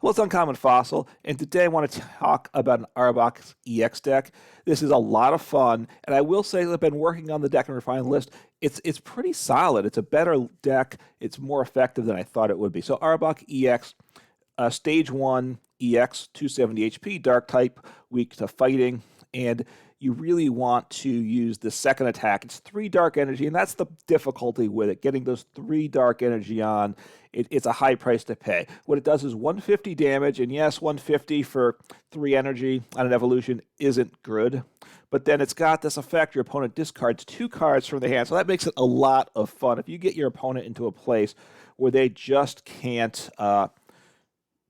Well, it's Uncommon Fossil, and today I want to talk about an Arbok EX deck. This is a lot of fun, and I will say that I've been working on the deck and refined list. It's pretty solid. It's a better deck. It's more effective than I thought it would be. So Arbok EX, Stage 1 EX, 270 HP, Dark type, weak to fighting, and you really want to use the second attack. It's 3 Dark Energy, and that's the difficulty with it. Getting those 3 Dark Energy on, it's a high price to pay. What it does is 150 damage, and yes, 150 for 3 energy on an evolution isn't good. But then it's got this effect, your opponent discards 2 cards from the hand, so that makes it a lot of fun. If you get your opponent into a place where they just can't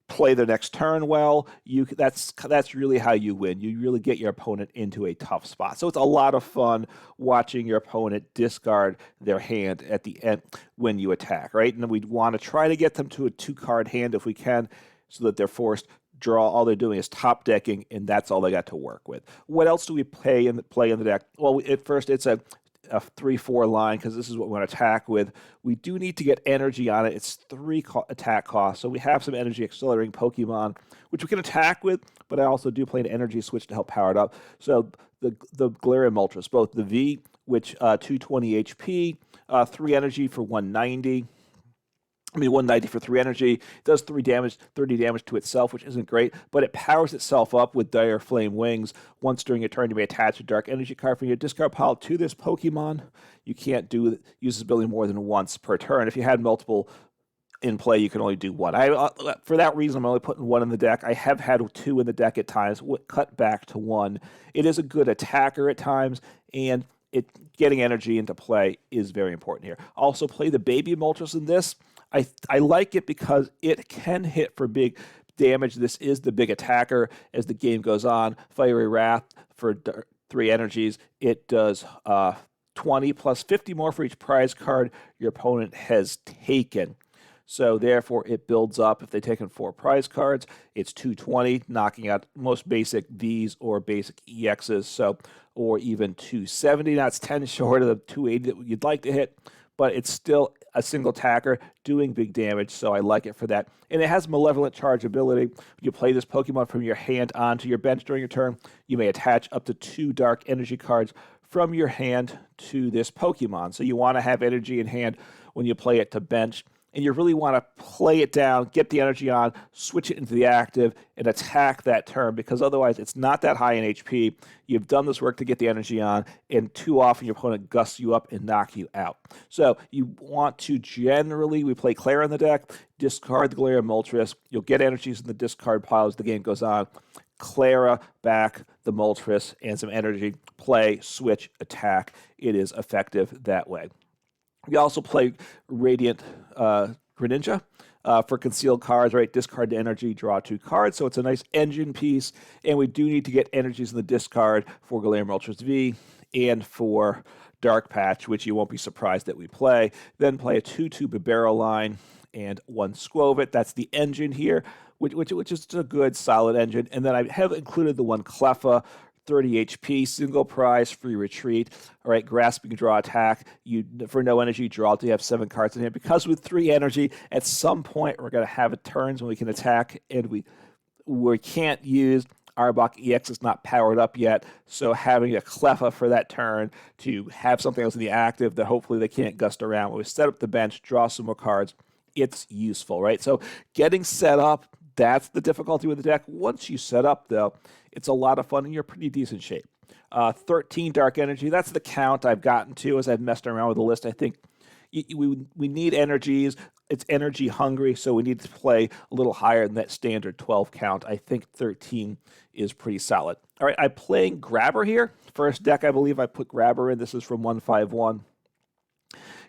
play the next turn well, that's really how you win. You really get your opponent into a tough spot. So it's a lot of fun watching your opponent discard their hand at the end when you attack, right? And we want to try to get them to a 2-card hand if we can, so that they're forced draw. All they're doing is top decking, and that's all they got to work with. What else do we play in the deck? Well, at first it's a 3-4 line, because this is what we want to attack with. We do need to get energy on it. It's 3 attack costs, so we have some energy accelerating Pokemon, which we can attack with, but I also do play an energy switch to help power it up. So the Galarian Moltres, both the V, which 220 HP, 3 energy for 190. 190 for 3 energy. It does 3 damage, 30 damage to itself, which isn't great, but it powers itself up with Dire Flame Wings. Once during a turn, you may attach a Dark Energy card from your discard pile to this Pokemon. You can't use this ability more than once per turn. If you had multiple in play, you can only do 1. For that reason, I'm only putting 1 in the deck. I have had 2 in the deck at times, cut back to 1. It is a good attacker at times, and getting energy into play is very important here. Also, play the Baby Moltres in this. I like it because it can hit for big damage. This is the big attacker as the game goes on. Fiery Wrath for 3 energies. It does 20 plus 50 more for each prize card your opponent has taken. So therefore, it builds up. If they've taken 4 prize cards, it's 220, knocking out most basic Vs or basic EXs, or even 270. Now it's 10 short of the 280 that you'd like to hit, but it's still a single attacker doing big damage, so I like it for that. And it has Malevolent Charge ability. When you play this Pokemon from your hand onto your bench during your turn, you may attach up to 2 Dark Energy cards from your hand to this Pokemon. So you want to have energy in hand when you play it to bench, and you really want to play it down, get the energy on, switch it into the active, and attack that turn, because otherwise it's not that high in HP. You've done this work to get the energy on, and too often your opponent gusts you up and knock you out. So you want to generally, we play Klara in the deck, discard the Galarian Moltres. You'll get energies in the discard pile as the game goes on. Klara back the Moltres and some energy, play, switch, attack. It is effective that way. We also play Radiant Greninja for concealed cards, right? Discard the energy, draw 2 cards. So it's a nice engine piece, and we do need to get energies in the discard for Galarian Moltres V and for Dark Patch, which you won't be surprised that we play. Then play a 2-2 Bibarel line and 1 Skwovet. That's the engine here, which is a good, solid engine. And then I have included the 1 Cleffa, 30 HP, single prize, free retreat. All right, grasping, draw, attack. You for no energy, draw till you have 7 cards in hand. Because with 3 energy, at some point we're going to have turns when we can attack, and we can't use Arbok EX is not powered up yet. So having a Cleffa for that turn to have something else in the active that hopefully they can't gust around. When we set up the bench, draw some more cards, it's useful, right? So getting set up, that's the difficulty with the deck. Once you set up, though, it's a lot of fun, and you're in pretty decent shape. 13 Dark Energy, that's the count I've gotten to as I've messed around with the list. I think we need energies. It's energy hungry, so we need to play a little higher than that standard 12 count. I think 13 is pretty solid. All right, I'm playing Grabber here. First deck, I believe I put Grabber in. This is from 151.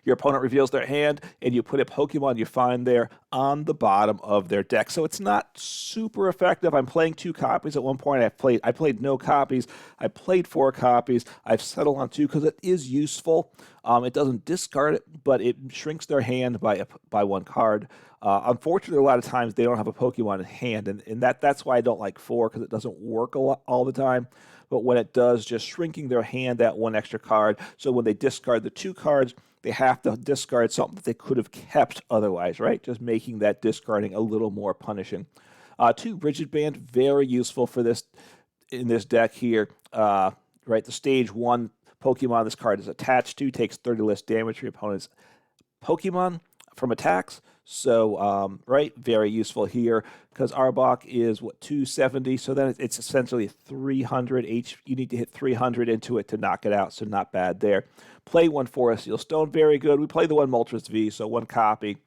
Your opponent reveals their hand, and you put a Pokemon you find there on the bottom of their deck. So it's not super effective. I'm playing 2 copies. At one point, I played no copies. I played 4 copies. I've settled on 2 because it is useful. It doesn't discard it, but it shrinks their hand by 1 card. Unfortunately, a lot of times they don't have a Pokemon in hand, and that's why I don't like 4, because it doesn't work all the time. But when it does, just shrinking their hand that 1 extra card. So when they discard the 2 cards, they have to discard something that they could have kept otherwise, right? Just making that discarding a little more punishing. Two Rigid Band, very useful for this in this deck here. Right, the stage 1 Pokemon this card is attached to takes 30 less damage from your opponent's Pokemon from attacks. So, right, very useful here because Arbok is, what, 270? So then it's essentially 300 H. You need to hit 300 into it to knock it out, so not bad there. Play 1 Forest Seal Stone, very good. We play the 1 Moltres V, so 1 copy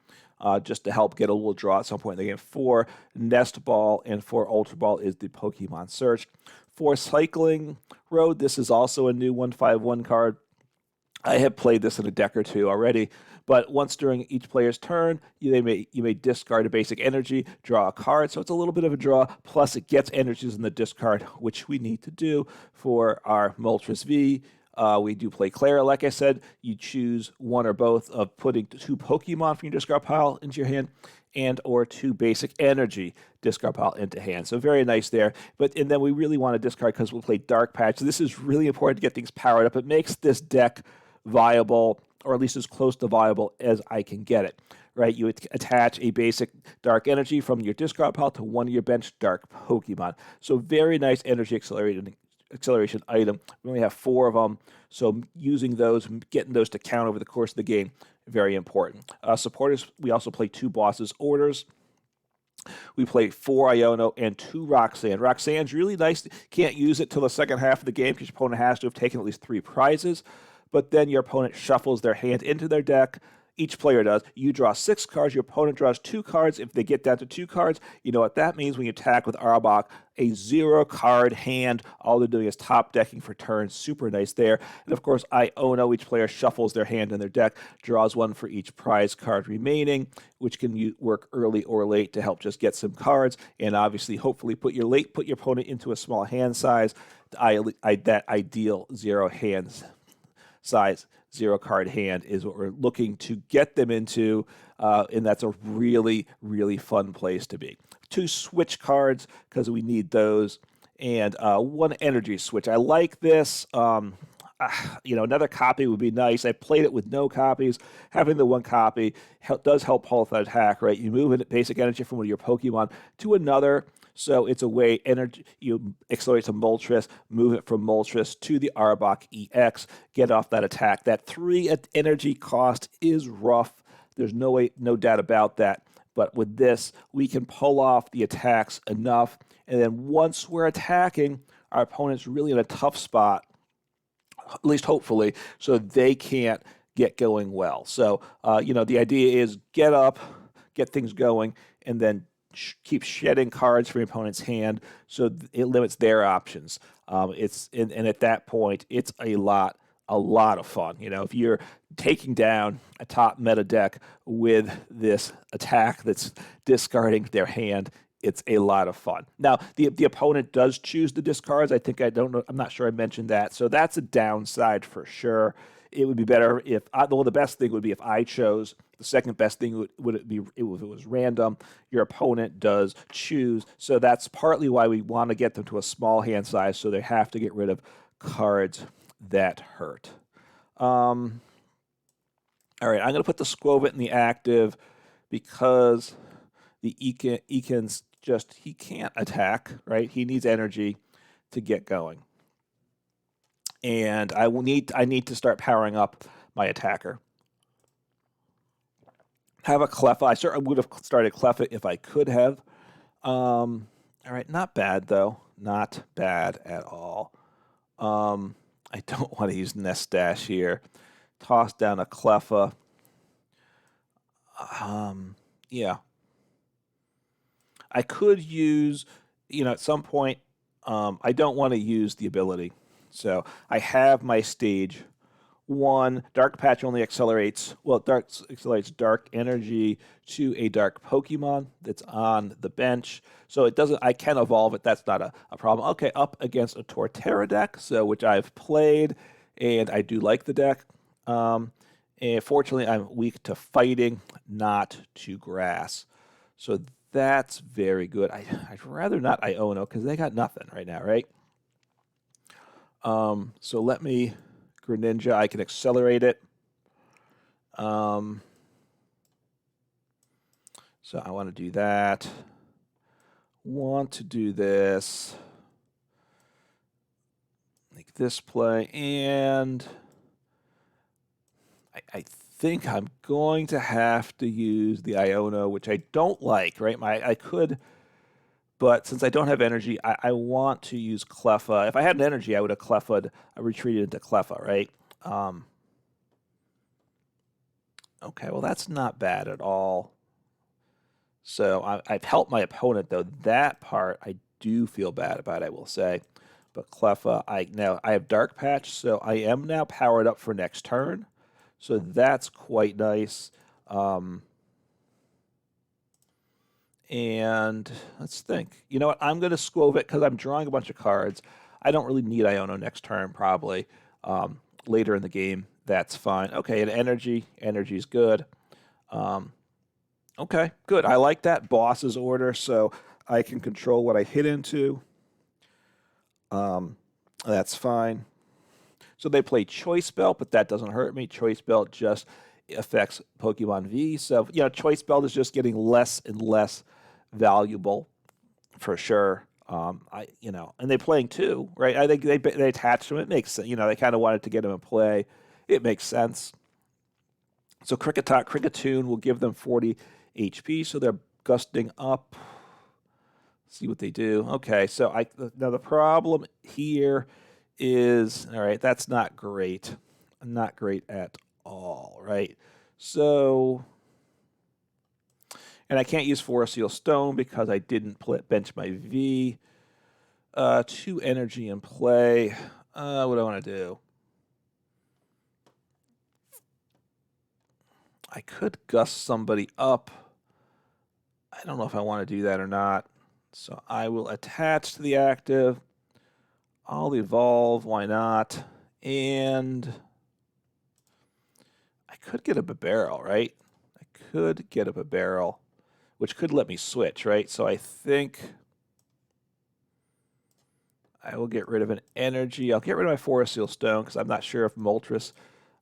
just to help get a little draw at some point in the game. 4 Nest Ball and 4 Ultra Ball is the Pokemon Search. 4 Cycling Road, this is also a new 1/5/1 card. I have played this in a deck or two already, but once during each player's turn, you may discard a basic energy, draw a card, so it's a little bit of a draw, plus it gets energies in the discard, which we need to do for our Moltres V. We do play Klara, like I said. You choose one or both of putting 2 Pokemon from your discard pile into your hand, and or 2 basic energy discard pile into hand. So very nice there. And then we really want to discard because we'll play Dark Patch. So this is really important to get things powered up. It makes this deck viable, or at least as close to viable as I can get it. Right? You attach a basic dark energy from your discard pile to one of your bench dark Pokemon. So very nice energy acceleration item. We only have 4 of them, so using those, getting those to count over the course of the game, very important. Supporters, we also play 2 Bosses Orders. We play 4 Iono and 2 Roxanne. Roxanne's really nice. Can't use it till the second half of the game because your opponent has to have taken at least 3 prizes. But then your opponent shuffles their hand into their deck. Each player does. You draw 6 cards. Your opponent draws 2 cards. If they get down to 2 cards, you know what that means when you attack with Arbok. A 0-card hand. All they're doing is top decking for turns. Super nice there. And of course, Iono, each player shuffles their hand in their deck, draws 1 for each prize card remaining, which can work early or late to help just get some cards. And obviously, hopefully, put your opponent into a small hand size. That ideal 0 hands size 0-card hand is what we're looking to get them into, and that's a really, really fun place to be. 2 switch cards because we need those, and 1 energy switch. I like this. Another copy would be nice. I played it with no copies. Having the 1 copy does help pull that attack, right? You move in basic energy from one of your Pokemon to another. So it's a way you accelerate to Moltres, move it from Moltres to the Arbok EX, get off that attack. That 3 energy cost is rough. There's no doubt about that. But with this, we can pull off the attacks enough. And then once we're attacking, our opponent's really in a tough spot, at least hopefully, so they can't get going well. So, the idea is get up, get things going, and then keep shedding cards from your opponent's hand, so it limits their options. And at that point, it's a lot of fun. If you're taking down a top meta deck with this attack that's discarding their hand, it's a lot of fun. Now, the opponent does choose the discards. I'm not sure I mentioned that. So that's a downside for sure. It would be better if, the best thing would be if I chose. The second best thing would be if it was random. Your opponent does choose. So that's partly why we want to get them to a small hand size, so they have to get rid of cards that hurt. All right, I'm going to put the Skwovet in the active because the Ekans he can't attack, right? He needs energy to get going. And I need to start powering up my attacker. Have a Cleffa. I certainly would have started Cleffa if I could have. All right, not bad though. Not bad at all. I don't want to use Nest Dash here. Toss down a Cleffa. Yeah. I could use, at some point, I don't want to use the ability. So I have my stage 1. Dark Patch only accelerates dark energy to a dark Pokemon that's on the bench. So I can evolve it. That's not a problem. Okay, up against a Torterra deck, which I've played, and I do like the deck. And fortunately, I'm weak to fighting, not to grass. So that's very good. I'd rather not Iono because they got nothing right now, right? So let me Greninja. I can accelerate it. So I want to do that. want to do this. Make this play, and I think I'm going to have to use the Iono, which I don't like, right? I could, but since I don't have energy, I want to use Cleffa. If I had an energy, I would have Cleffa'd, I retreated into Cleffa, right? Okay, well, that's not bad at all. So I've helped my opponent, though. That part I do feel bad about, I will say. But Cleffa, I have Dark Patch, so I am now powered up for next turn. So that's quite nice. And let's think. You know what? I'm going to Skwovet because I'm drawing a bunch of cards. I don't really need Iono next turn, probably. Later in the game, that's fine. Okay, and energy. Energy's good. Okay, good. I like that boss's order, so I can control what I hit into. That's fine. So they play Choice Belt, but that doesn't hurt me. Choice Belt just affects Pokemon V. So, Choice Belt is just getting less and less valuable for sure. And they're playing two, right? I think they attach to it. It makes sense. They kind of wanted to get him in play. It makes sense. So Kricketune will give them 40 HP, so they're gusting up. See what they do. Okay, so now the problem here is, all right, that's not great. Not great at all, right? So, and I can't use Forest Seal Stone because I didn't bench my V. 2 energy in play. What do I want to do? I could gust somebody up. I don't know if I want to do that or not. So I will attach to the active. I'll evolve. Why not? And I could get a Bibarel, right? I could get a Bibarel, which could let me switch, right? So I think I will get rid of an energy. I'll get rid of my Forest Seal Stone because I'm not sure if Moltres.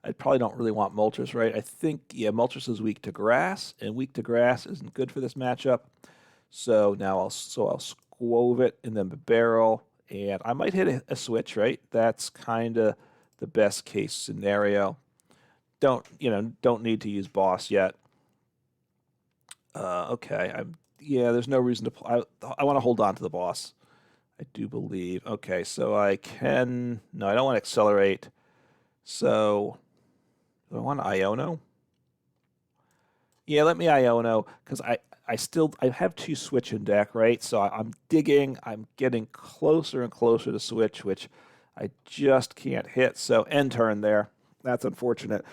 I probably don't really want Moltres, right? I think, Moltres is weak to grass, and weak to grass isn't good for this matchup. So now I'll Skwovet and then Bibarel, and I might hit a switch, right? That's kind of the best case scenario. Don't need to use boss yet. Okay, there's no reason to I want to hold on to the boss. I do believe. Okay, so I don't want to accelerate. So do I want Iono? Yeah, let me Iono, because I have 2 switch in deck, right? So I'm getting closer and closer to switch, which I just can't hit. So end turn there. That's unfortunate.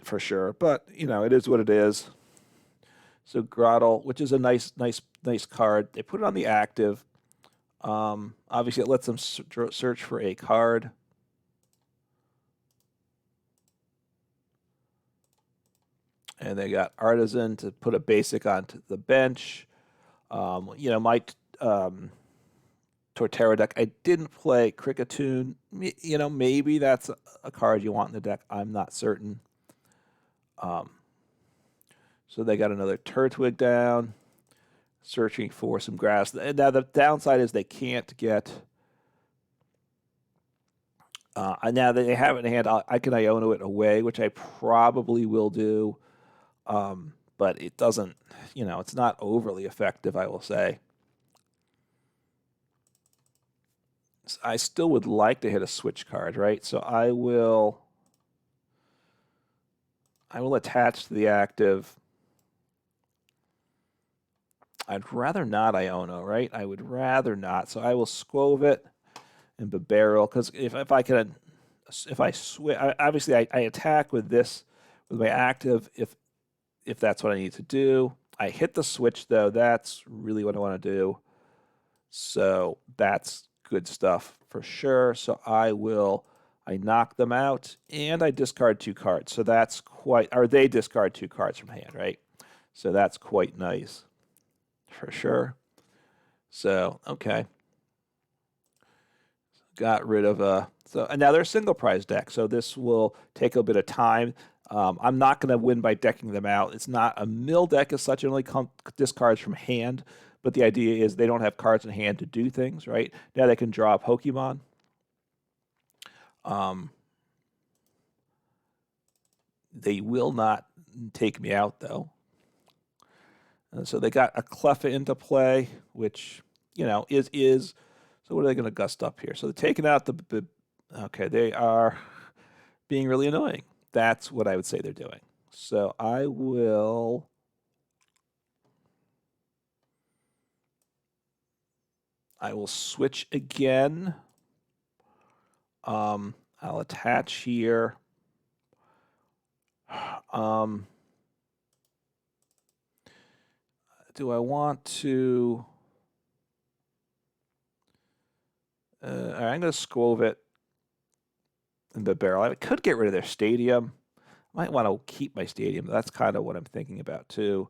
For sure. But, it is what it is. So Grottle, which is a nice card. They put it on the active. Obviously, it lets them search for a card. And they got Artisan to put a basic onto the bench. My Torterra deck, I didn't play Kricketune. Maybe that's a card you want in the deck. I'm not certain. So they got another Turtwig down, searching for some grass. Now the downside is they can't get. Now that they have it in hand, I can Iono it away, which I probably will do. But it doesn't, it's not overly effective, I will say. So I still would like to hit a switch card, right? So I will attach to the active. I'd rather not Iono, right? I would rather not. So I will Skwovet and Bibarel, because if I switch, obviously I attack with this, with my active, if that's what I need to do. I hit the switch, though. That's really what I want to do. So that's good stuff for sure. So I knock them out, and I discard 2 cards. So that's they discard 2 cards from hand, right? So that's quite nice for sure. So, okay. Got rid of and now they're a single prize deck, so this will take a bit of time. I'm not going to win by decking them out. It's not a mill deck as such. It only discards from hand, but the idea is they don't have cards in hand to do things, right? Now they can draw a Pokemon. They will not take me out, though. And so they got a Cleffa into play, which, you know, is so what are they going to gust up here? So they're taking out the okay, they are being really annoying. That's what I would say they're doing. So I will switch again. I'll attach here. Do I want to? All right, I'm going to Skwovet and Bibarel. I could get rid of their stadium. Might want to keep my stadium. That's kind of what I'm thinking about too.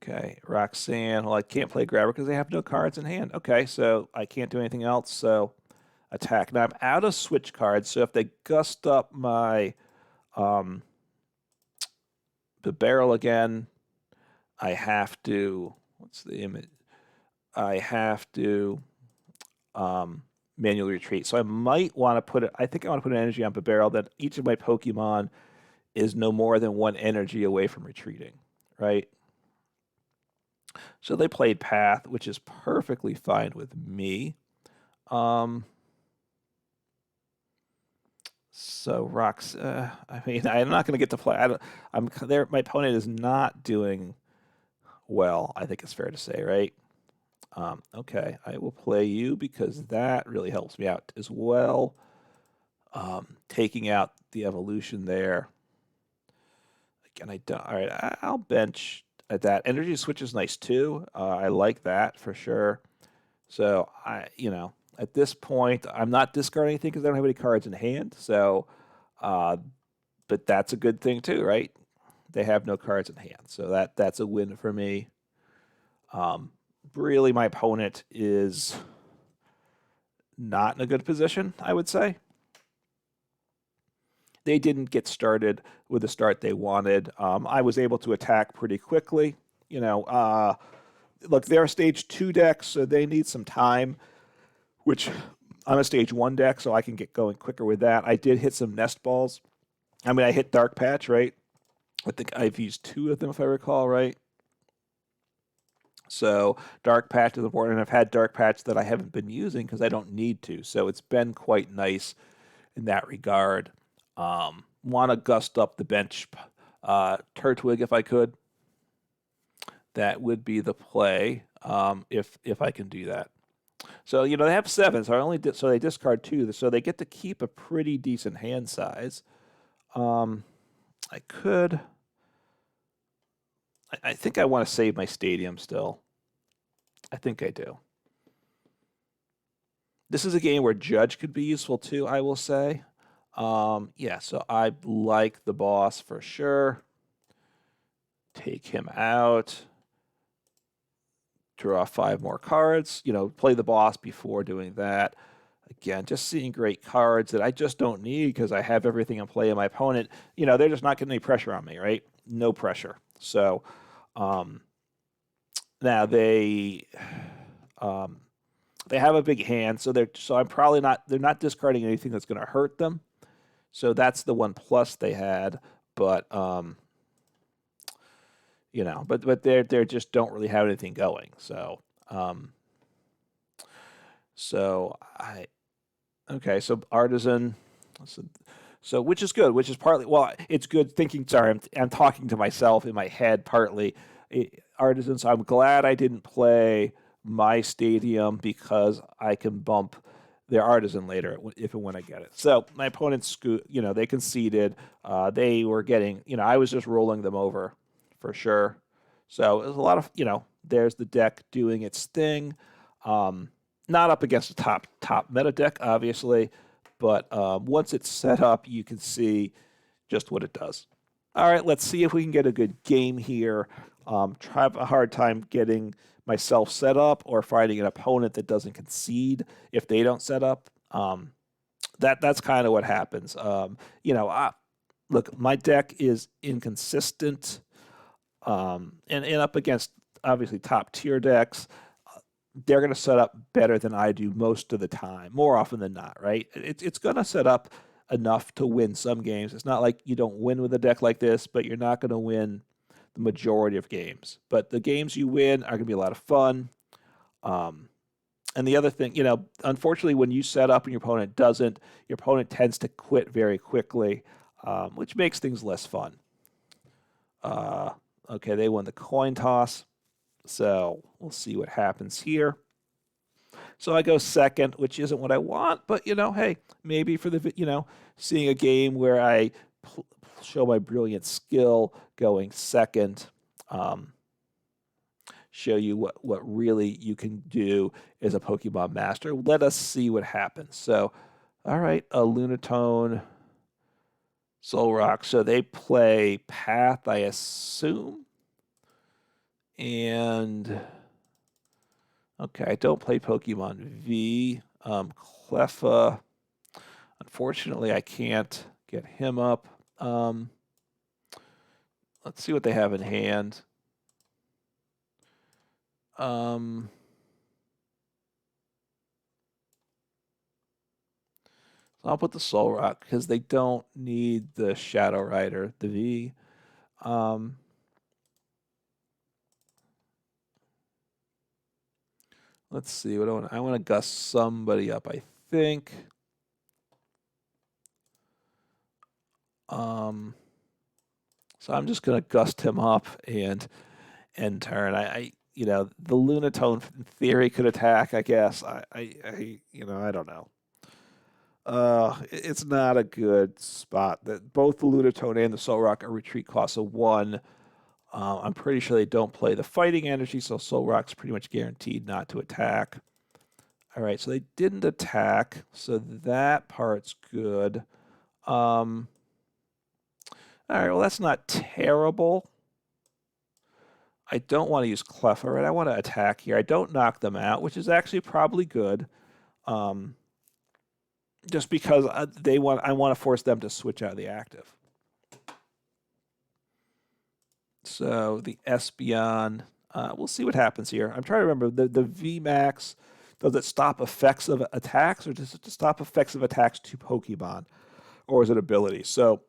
Okay, Roxanne. Well, I can't play Grabber because they have no cards in hand. Okay, so I can't do anything else. So attack. Now I'm out of switch cards. So if they gust up my Bibarel again, I have to. What's the image? I have to manually retreat. So I might want to put it. I think I want to put an energy on Bibarel that each of my Pokemon is no more than one energy away from retreating, right? So they played Path, which is perfectly fine with me. So Rox, I mean, I'm not going to get to play. I'm there. My opponent is not doing well. I think it's fair to say, right? Okay, I will play you because that really helps me out as well. Taking out the evolution there. Again, I don't. All right, I'll bench at that. Energy Switch is nice too. I like that for sure. So at this point, I'm not discarding anything because I don't have any cards in hand. So, but that's a good thing too, right? They have no cards in hand, so that's a win for me. Really, my opponent is not in a good position, I would say. They didn't get started with the start they wanted. I was able to attack pretty quickly. Look, they're a stage 2 deck, so they need some time, which I'm a stage 1 deck, so I can get going quicker with that. I did hit some Nest Balls. I mean, I hit Dark Patch, right? I think I've used 2 of them, if I recall, right? So Dark Patch is important, and I've had Dark Patch that I haven't been using because I don't need to. So it's been quite nice in that regard. Want to gust up the bench Turtwig if I could. That would be the play if I can do that. So they have 7, so so they discard 2, so they get to keep a pretty decent hand size. I could. I think I want to save my stadium still. I think I do. This is a game where Judge could be useful too, I will say. Yeah, so I like the boss for sure. Take him out. Draw 5 more cards. Play the boss before doing that. Again, just seeing great cards that I just don't need because I have everything in play in my opponent. They're just not getting any pressure on me, right? No pressure. So now they have a big hand, so I'm probably not. They're not discarding anything that's going to hurt them. So that's the one plus they had, but but they just don't really have anything going. So so Artisan. So which is good, which is partly, it's good thinking, sorry, I'm talking to myself in my head partly. Artisan, so I'm glad I didn't play my stadium because I can bump their Artisan later if and when I get it. So my opponents, they conceded. They were getting, I was just rolling them over for sure. So it was a lot of, there's the deck doing its thing. Not up against the top meta deck, obviously, but once it's set up, you can see just what it does. All right, let's see if we can get a good game here. Try a hard time getting myself set up or finding an opponent that doesn't concede if they don't set up. that's kind of what happens. You know, look, my deck is inconsistent, and up against obviously top tier decks. They're going to set up better than I do most of the time, more often than not, right? It's going to set up enough to win some games. It's not like you don't win with a deck like this, but you're not going to win the majority of games. But the games you win are going to be a lot of fun. And the other thing, you know, unfortunately, when you set up and your opponent doesn't, your opponent tends to quit very quickly, which makes things less fun. Okay, they won the coin toss. So we'll see what happens here. So I go second, which isn't what I want, but you know, hey, maybe for the, you know, seeing a game where I show my brilliant skill going second, show you what really you can do as a Pokemon master. Let us see what happens. So, all right, a Lunatone, Solrock. So they play Path, I assume. And okay, I don't play Pokemon V. Cleffa. Unfortunately, I can't get him up. Let's see what they have in hand. So I'll put the Solrock because they don't need the Shadow Rider, the V. Let's see what I want to gust somebody up, I think. So I'm just gonna gust him up and turn. I you know, the Lunatone in theory could attack, I guess. You know, I don't know. It's not a good spot. That both the Lunatone and the Solrock are retreat costs of 1. I'm pretty sure they don't play the fighting energy, so Solrock's pretty much guaranteed not to attack. All right, so they didn't attack, so that part's good. All right, well, that's not terrible. I don't want to use Cleffa, right? I want to attack here. I don't knock them out, which is actually probably good. Just because I want to force them to switch out of the active. So the Espeon, we'll see what happens here. I'm trying to remember, the VMAX, does it stop effects of attacks, or does it stop effects of attacks to Pokemon? Or is it ability? So,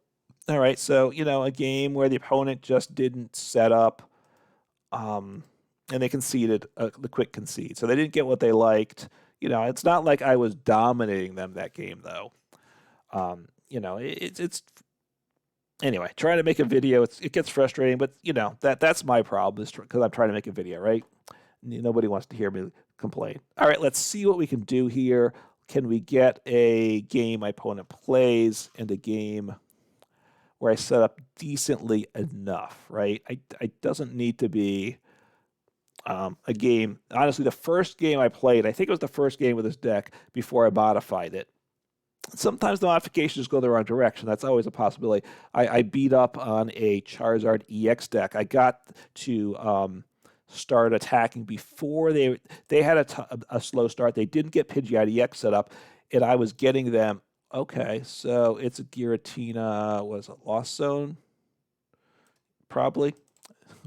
all right, so, you know, a game where the opponent just didn't set up, and they conceded, the quick concede. So they didn't get what they liked. You know, it's not like I was dominating them that game, though. You know, it's anyway, trying to make a video, it gets frustrating, but you know, that's my problem, because I'm trying to make a video, right? Nobody wants to hear me complain. All right, let's see what we can do here. Can we get a game my opponent plays and a game where I set up decently enough, right? It doesn't need to be a game. Honestly, the first game I played, I think it was the first game with this deck before I modified it. Sometimes the modifications go the wrong direction. That's always a possibility. I beat up on a Charizard EX deck. I got to start attacking before they had a slow start. They didn't get Pidgeot EX set up, and I was getting them. Okay, so it's a Giratina. Was it Lost Zone? Probably.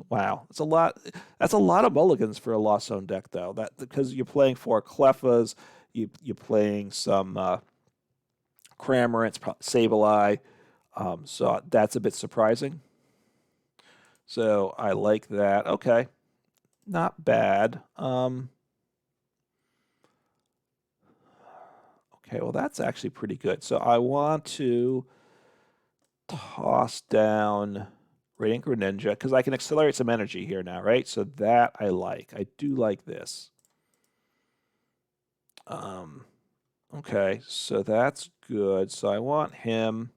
Wow, it's a lot. That's a lot of mulligans for a Lost Zone deck, though. That because you're playing 4 Cleffas, you're playing some Cramorants, Sableye. So that's a bit surprising. So I like that. Okay, not bad. Okay, well, that's actually pretty good. So I want to toss down Radiant Greninja because I can accelerate some energy here now, right? So that I like. I do like this. Okay, so that's good. So I want him.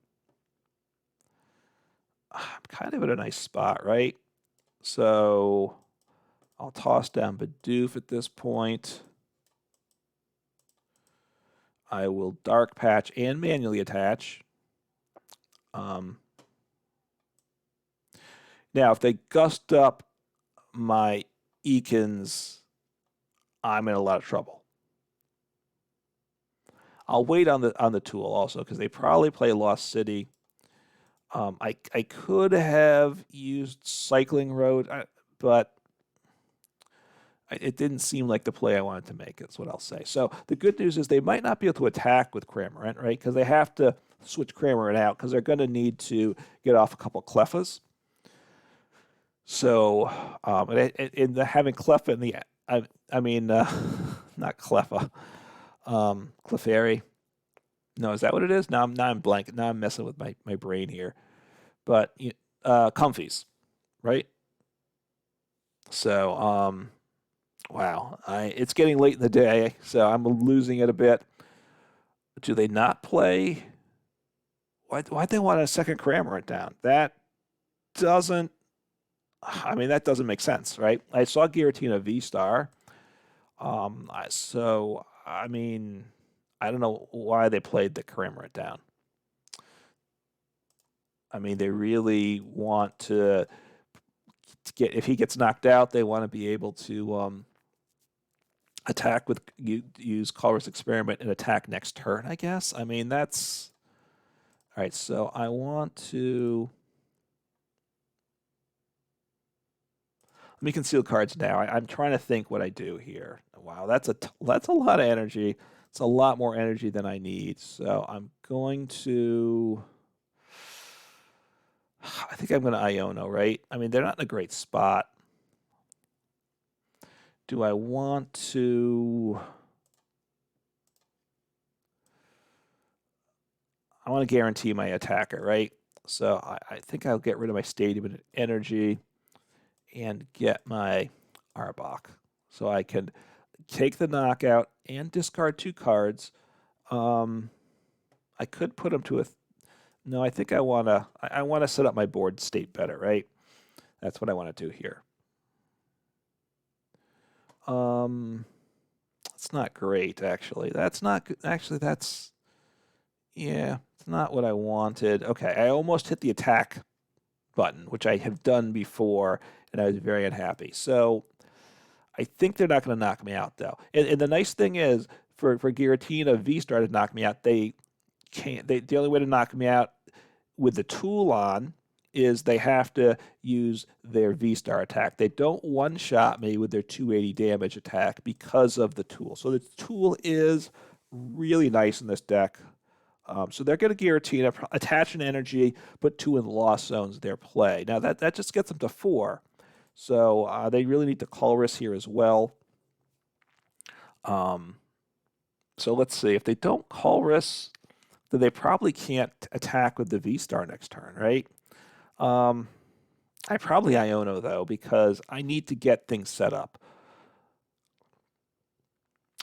I'm kind of in a nice spot, right? So I'll toss down Bidoof at this point. I will Dark Patch and manually attach. Now, if they gust up my Ekans, I'm in a lot of trouble. I'll wait on the tool also because they probably play Lost City. I could have used Cycling Road, but it didn't seem like the play I wanted to make. That's what I'll say. So the good news is they might not be able to attack with Cramorant, right? Because they have to switch Cramorant out because they're going to need to get off a couple Cleffas. So, in the having Cleffa in the, I mean, not Cleffa, Clefairy. No, is that what it is? Now I'm blank. Now I'm messing with my brain here. But Comfies, right? So, wow, it's getting late in the day, so I'm losing it a bit. Do they not play? Why'd they want a second Cramorant down? That doesn't. I mean, that doesn't make sense, right? I saw Giratina V-Star. So, I mean, I don't know why they played the Cramorant down. I mean, they really want to get, if he gets knocked out, they want to be able to attack with, use Color's Experiment and attack next turn, I guess. I mean, that's, all right, so I want to, let me conceal cards now. I'm trying to think what I do here. Wow, that's a lot of energy. It's a lot more energy than I need. So I'm going to, I think I'm going to Iono, right? I mean, they're not in a great spot. Do I want to, I want to guarantee my attacker, right? So I think I'll get rid of my Stadium Energy and get my Arbok. So I can take the knockout and discard 2 cards. I could put them to a... No, I think I want to set up my board state better, right? That's what I want to do here. It's not great, actually. That's not... Actually, that's... Yeah, it's not what I wanted. Okay, I almost hit the attack button, which I have done before, and I was very unhappy. So I think they're not going to knock me out, though. And the nice thing is, for Giratina V-Star to knock me out, they can't. The only way to knock me out with the tool on is they have to use their V-Star attack. They don't one-shot me with their 280 damage attack because of the tool. So the tool is really nice in this deck. So they're going to Giratina, attach an energy, put 2 in the lost zones their play. Now that just gets them to 4. So they really need to Colress here as well. So let's see. If they don't Colress, then they probably can't attack with the V-Star next turn, right? I probably Iono, though, because I need to get things set up.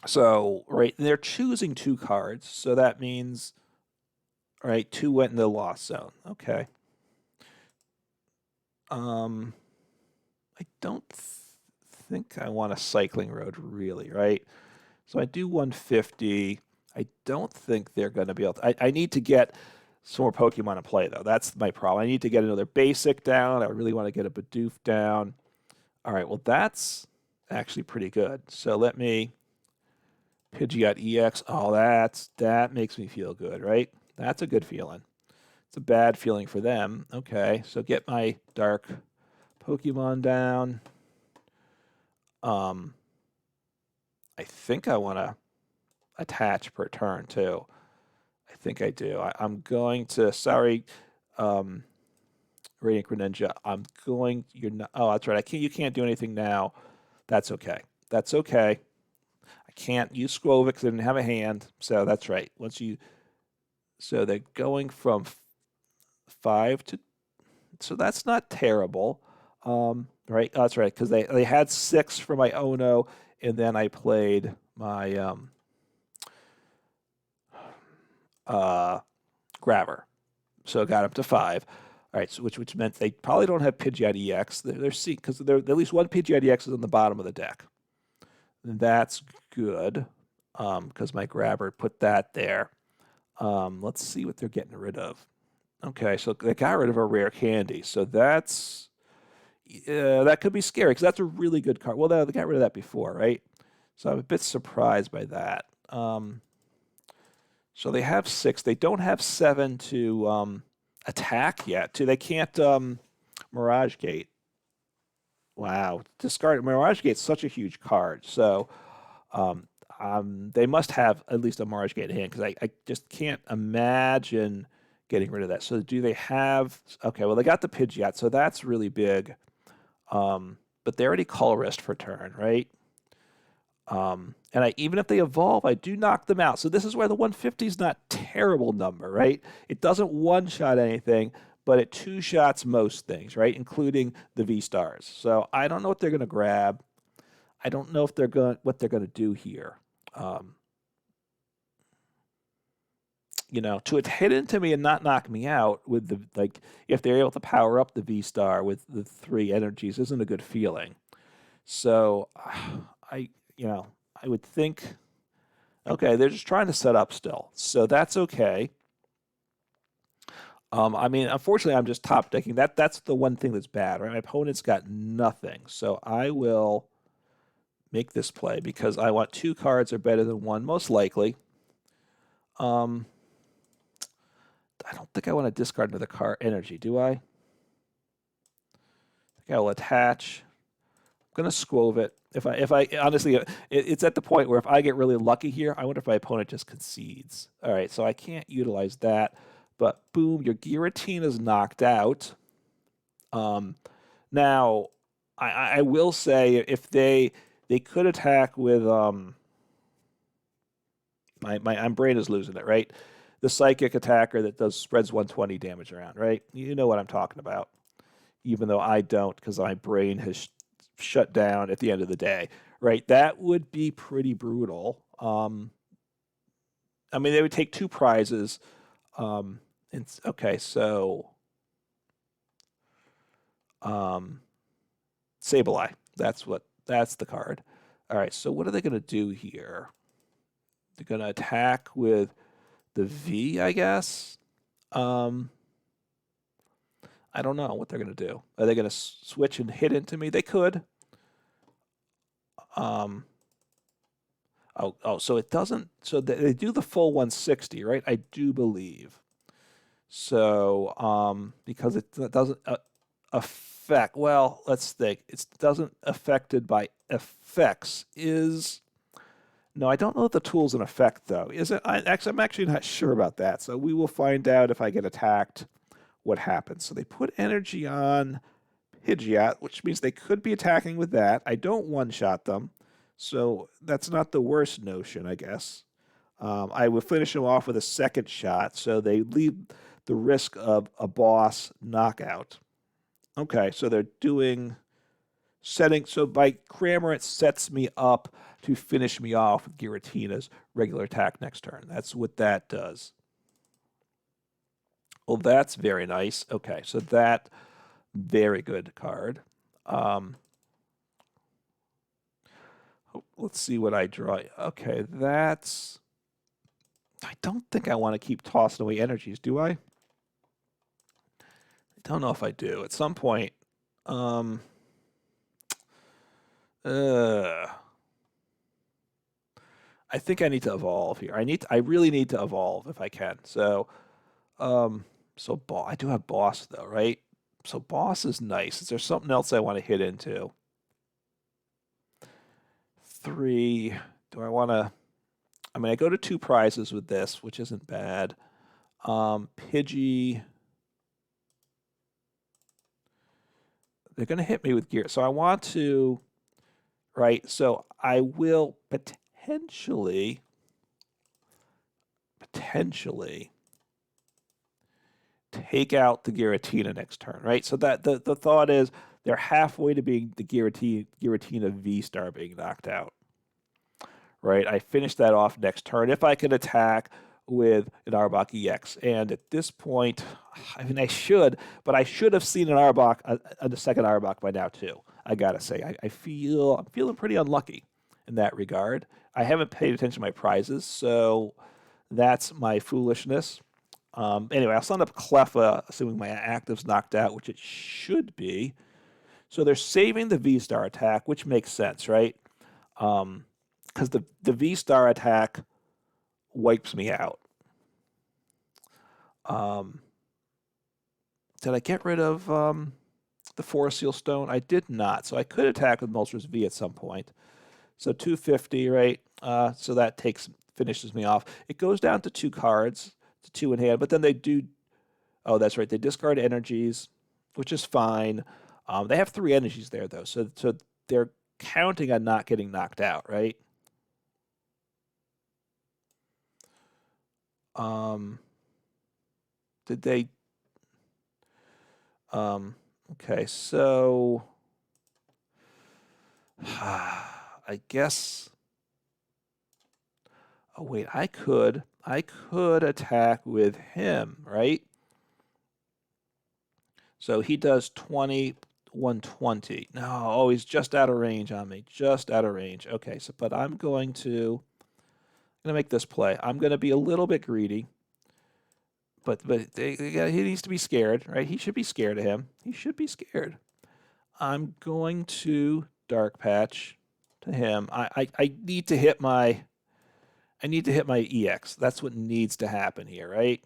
So, right, they're choosing 2 cards, so that means... All right, 2 went in the lost zone. Okay. I don't think I want a Cycling Road, really, right? So I do 150. I don't think they're going to be able to... I need to get some more Pokemon to play, though. That's my problem. I need to get another basic down. I really want to get a Bidoof down. All right, well, that's actually pretty good. So let me... Pidgeot EX. Oh, that makes me feel good, right? That's a good feeling. It's a bad feeling for them. Okay, so get my dark Pokemon down. I think I want to attach per turn, too. I think I do. I'm going to... Sorry, Radiant Greninja. I'm going... You're not... Oh, that's right. You can't do anything now. That's okay. That's okay. I can't use Skwovet because I didn't have a hand. So that's right. Once you... So they're going from 5 to... So that's not terrible. Right? Oh, that's right, because they had 6 for my Iono, and then I played my Grabber. So it got up to 5. All right, so which meant they probably don't have Pidgeot EX. They're because at least one Pidgeot EX is on the bottom of the deck. And that's good, because my Grabber put that there. Let's see what they're getting rid of. Okay, so they got rid of a rare candy. So that's... that could be scary, because that's a really good card. Well, they got rid of that before, right? So I'm a bit surprised by that. So they have 6. They don't have 7 to attack yet. They can't Mirage Gate. Wow. Discard Mirage Gate's such a huge card. So they must have at least a Mirage Gate in hand because I just can't imagine getting rid of that. So do they have... Okay, well, they got the Pidgeot, so that's really big. But they already Colorist for turn, right? And even if they evolve, I do knock them out. So this is where the 150 is not a terrible number, right? It doesn't one-shot anything, but it two-shots most things, right? Including the V-Stars. So I don't know what they're going to grab. I don't know if what they're going to do here. You know, to hit into me and not knock me out with the, like, if they're able to power up the V-Star with the 3 energies isn't a good feeling. So I would think, okay, they're just trying to set up still. So that's okay. I mean, unfortunately, I'm just top decking. That's the one thing that's bad, right? My opponent's got nothing. So I will make this play because I want 2 cards are better than 1, most likely. I don't think I want to discard another card energy, do I? I think I will attach. I'm going to Skwovet. If I honestly, it's at the point where if I get really lucky here, I wonder if my opponent just concedes. All right, so I can't utilize that. But boom, your Giratina is knocked out. Now, I will say if they could attack with my brain is losing it, right? The psychic attacker that spreads 120 damage around, right? You know what I'm talking about. Even though I don't, because my brain has shut down at the end of the day, right? That would be pretty brutal. I mean, they would take 2 prizes. Okay, so Sableye. That's the card. All right, so what are they going to do here? They're going to attack with the V, I guess. I don't know what they're going to do. Are they going to switch and hit into me? They could. So it doesn't. So they do the full 160, right? I do believe. So because it doesn't affect. Well, let's think. It doesn't affected by effects. No, I don't know if the tool's an effect, though. Is it? I'm actually not sure about that. So we will find out if I get attacked what happens. So they put energy on Pidgeot, which means they could be attacking with that. I don't one-shot them, so that's not the worst notion, I guess. I will finish them off with a second shot, so they leave the risk of a boss knockout. Okay, so they're doing... setting, so by Crammer, it sets me up to finish me off with Giratina's regular attack next turn. That's what that does. Well, that's very nice. Okay, so that, very good card. Let's see what I draw. Okay, that's... I don't think I want to keep tossing away energies, do I? I don't know if I do. At some point... I think I need to evolve here. I really need to evolve if I can. So, I do have boss though, right? So boss is nice. Is there something else I want to hit into? 3. Do I want to? I mean, I go to 2 prizes with this, which isn't bad. Pidgey. They're going to hit me with gear. So I want to, right? So I will potentially take out the Giratina next turn, right? So that the thought is they're halfway to being the Giratina V-Star being knocked out, right? I finish that off next turn if I can attack with an Arbok EX. And at this point, I mean, I should have seen an Arbok, a second Arbok by now too. I gotta say, I'm feeling pretty unlucky in that regard. I haven't paid attention to my prizes, so that's my foolishness. Anyway, I'll send up Cleffa, assuming my active's knocked out, which it should be. So they're saving the V-Star attack, which makes sense, right? Because the V-Star attack wipes me out. Um, did I get rid of the Forest Seal Stone? I did not. So I could attack with Moltres V at some point. So 250, right? So that finishes me off. It goes down to 2 cards, to 2 in hand, but then they do. Oh, that's right. They discard energies, which is fine. They have 3 energies there, though, so they're counting on not getting knocked out, right? Did they? Okay, so I guess. Oh wait, I could attack with him, right? So he does 20, 120. No, oh, he's just out of range on me. Just out of range. Okay, so but I'm going to make this play. I'm going to be a little bit greedy. But he needs to be scared, right? He should be scared of him. He should be scared. I'm going to Dark Patch to him. I need to hit my EX. That's what needs to happen here, right?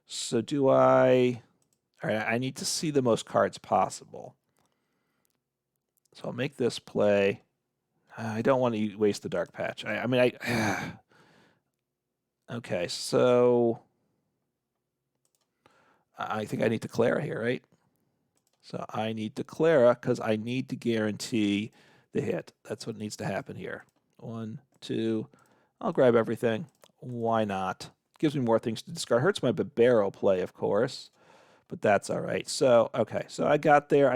So do I? All right, I need to see the most cards possible. So I'll make this play. I don't want to waste the Dark Patch. I mean, okay, so I think I need to Klara here, right? So I need to Klara because I need to guarantee the hit. That's what needs to happen here. 1, 2. I'll grab everything. Why not? Gives me more things to discard. Hurts my Bibarel play, of course, but that's all right. So, okay, so I got there.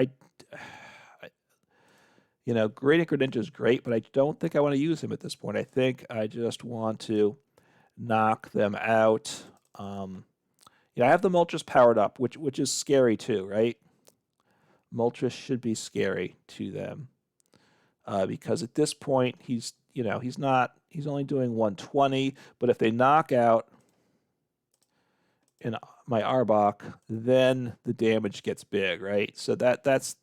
Radiant Greninja is great, but I don't think I want to use him at this point. I think I just want to knock them out. I have the Moltres powered up, which is scary too, right? Moltres should be scary to them because at this point he's only doing 120, but if they knock out in my Arbok, then the damage gets big, right? So that's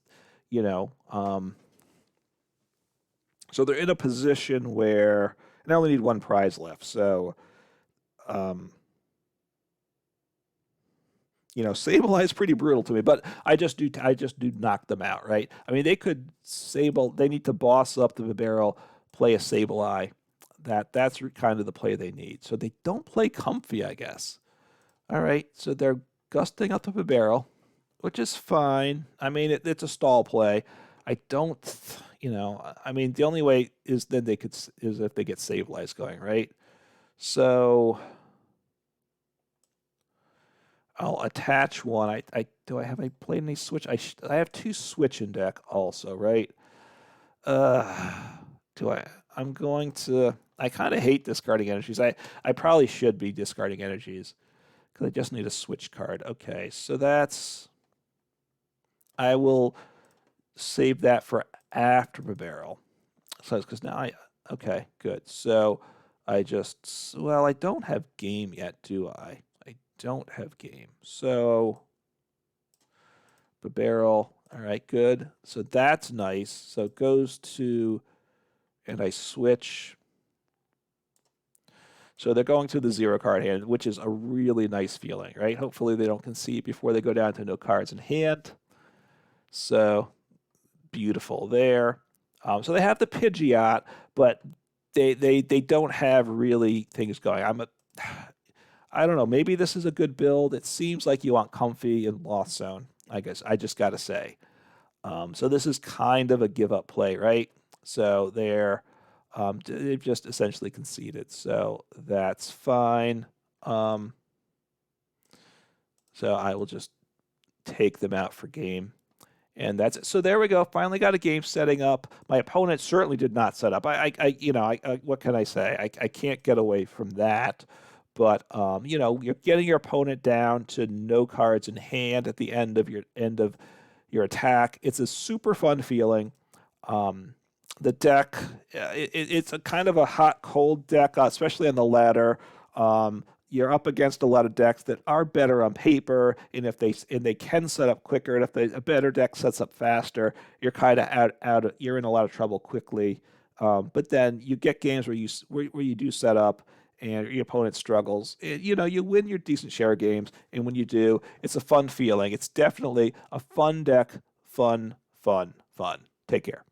so they're in a position where I only need 1 prize left, so Sableye is pretty brutal to me, but I just do knock them out, right? I mean, they need to boss up the Bibarel, play a Sableye. That's kind of the play they need. So they don't play Comfy, I guess. All right, so they're gusting up the Bibarel, which is fine. I mean, it's a stall play. I don't, I mean, the only way is then is if they get Sableyes going, right? So I'll attach one. Have I played any Switch? I have 2 Switch in deck also, right? I'm going to. I kind of hate discarding energies. I probably should be discarding energies because I just need a Switch card. Okay, so I will save that for after Bibarel. So because now okay, good. So I don't have game yet, do I? Don't have game. So Bibarel, all right, good. So that's nice. So it goes to, and I switch. So they're going to the 0 card hand, which is a really nice feeling, right? Hopefully they don't concede before they go down to no cards in hand. So beautiful there. So they have the Pidgeot, but they don't have really things going. I don't know. Maybe this is a good build. It seems like you want Comfy and Lost Zone, I guess. I just got to say. So this is kind of a give-up play, right? So they've just essentially conceded. So that's fine. So I will just take them out for game. And that's it. So there we go. Finally got a game setting up. My opponent certainly did not set up. What can I say? I can't get away from that. But you're getting your opponent down to no cards in hand at the end of your attack. It's a super fun feeling. The deck, it's a kind of a hot cold deck, especially on the ladder. You're up against a lot of decks that are better on paper, and they can set up quicker. And if a better deck sets up faster, you're kind of you're in a lot of trouble quickly. But then you get games where you do set up, and your opponent struggles, you know, you win your decent share of games, and when you do, it's a fun feeling. It's definitely a fun deck. Fun. Take care.